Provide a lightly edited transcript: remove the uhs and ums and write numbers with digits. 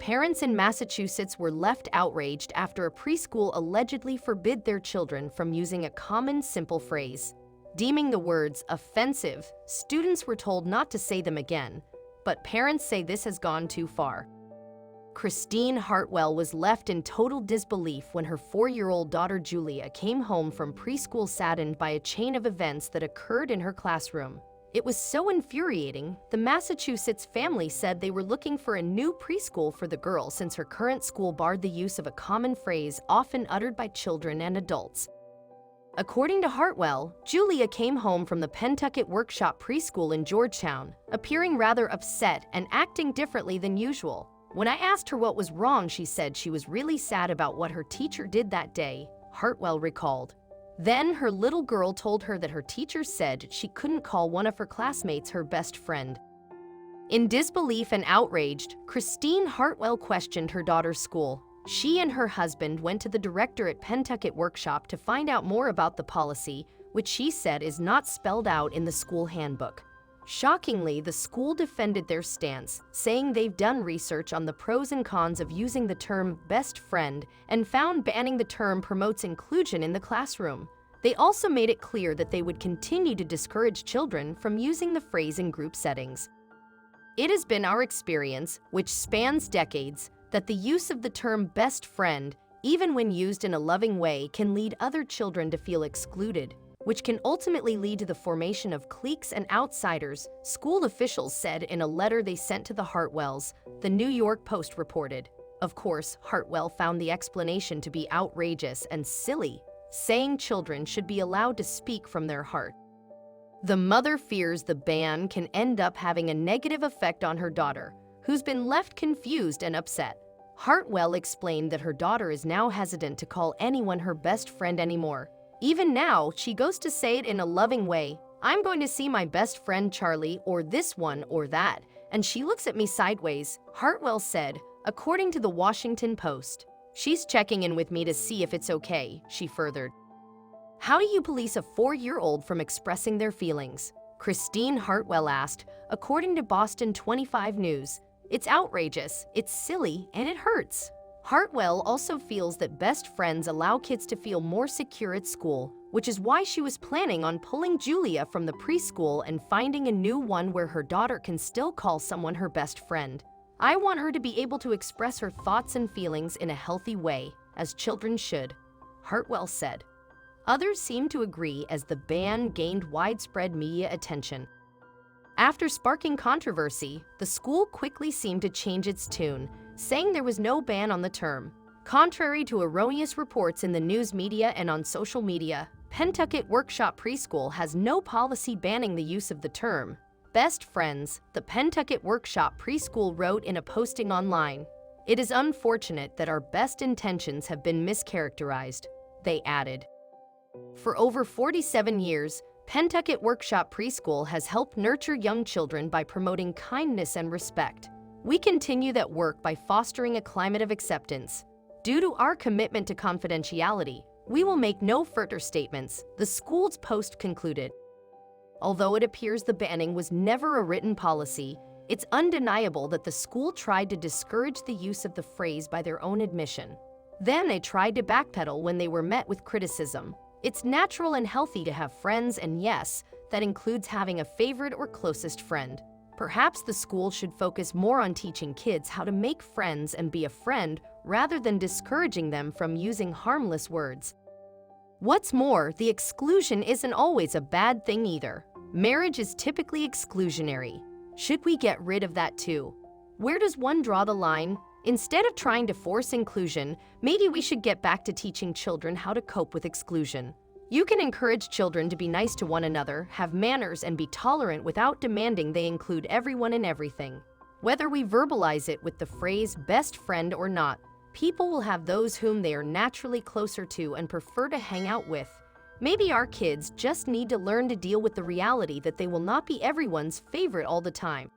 parents in Massachusetts were left outraged after a preschool allegedly forbid their children from using a common, simple phrase. Deeming the words offensive, students were told not to say them again, but parents say this has gone too far. Christine Hartwell was left in total disbelief when her 4-year-old daughter Julia came home from preschool saddened by a chain of events that occurred in her classroom. It was so infuriating, the Massachusetts family said they were looking for a new preschool for the girl since her current school barred the use of a common phrase often uttered by children and adults. According to Hartwell, Julia came home from the Pentucket Workshop Preschool in Georgetown, appearing rather upset and acting differently than usual. When I asked her what was wrong, she said she was really sad about what her teacher did that day, Hartwell recalled. Then her little girl told her that her teacher said she couldn't call one of her classmates her best friend. In disbelief and outraged, Christine Hartwell questioned her daughter's school. She and her husband went to the director at Pentucket Workshop to find out more about the policy, which she said is not spelled out in the school handbook. Shockingly, the school defended their stance, saying they've done research on the pros and cons of using the term best friend and found banning the term promotes inclusion in the classroom. They also made it clear that they would continue to discourage children from using the phrase in group settings. It has been our experience, which spans decades, that the use of the term best friend, even when used in a loving way, can lead other children to feel excluded, which can ultimately lead to the formation of cliques and outsiders, school officials said in a letter they sent to the Hartwells, the New York Post reported. Of course, Hartwell found the explanation to be outrageous and silly, saying children should be allowed to speak from their heart. The mother fears the ban can end up having a negative effect on her daughter, who's been left confused and upset. Hartwell explained that her daughter is now hesitant to call anyone her best friend anymore. Even now, she goes to say it in a loving way. I'm going to see my best friend Charlie, or this one or that, and she looks at me sideways, Hartwell said, according to the Washington Post. She's checking in with me to see if it's okay, she furthered. How do you police a 4-year-old from expressing their feelings? Christine Hartwell asked, according to Boston 25 News. It's outrageous, it's silly, and it hurts. Hartwell also feels that best friends allow kids to feel more secure at school, which is why she was planning on pulling Julia from the preschool and finding a new one where her daughter can still call someone her best friend. I want her to be able to express her thoughts and feelings in a healthy way, as children should, Hartwell said. Others seemed to agree as the ban gained widespread media attention. After sparking controversy, the school quickly seemed to change its tune, saying there was no ban on the term. Contrary to erroneous reports in the news media and on social media, Pentucket Workshop Preschool has no policy banning the use of the term best friends, the Pentucket Workshop Preschool wrote in a posting online. It is unfortunate that our best intentions have been mischaracterized, they added. For over 47 years, Pentucket Workshop Preschool has helped nurture young children by promoting kindness and respect. We continue that work by fostering a climate of acceptance. Due to our commitment to confidentiality, we will make no further statements, the school's post concluded. Although it appears the banning was never a written policy, it's undeniable that the school tried to discourage the use of the phrase by their own admission. Then they tried to backpedal when they were met with criticism. It's natural and healthy to have friends, and yes, that includes having a favorite or closest friend. Perhaps the school should focus more on teaching kids how to make friends and be a friend rather than discouraging them from using harmless words. What's more, the exclusion isn't always a bad thing either. Marriage is typically exclusionary. Should we get rid of that too? Where does one draw the line? Instead of trying to force inclusion, maybe we should get back to teaching children how to cope with exclusion. You can encourage children to be nice to one another, have manners, and be tolerant without demanding they include everyone in everything. Whether we verbalize it with the phrase best friend or not, people will have those whom they are naturally closer to and prefer to hang out with. Maybe our kids just need to learn to deal with the reality that they will not be everyone's favorite all the time.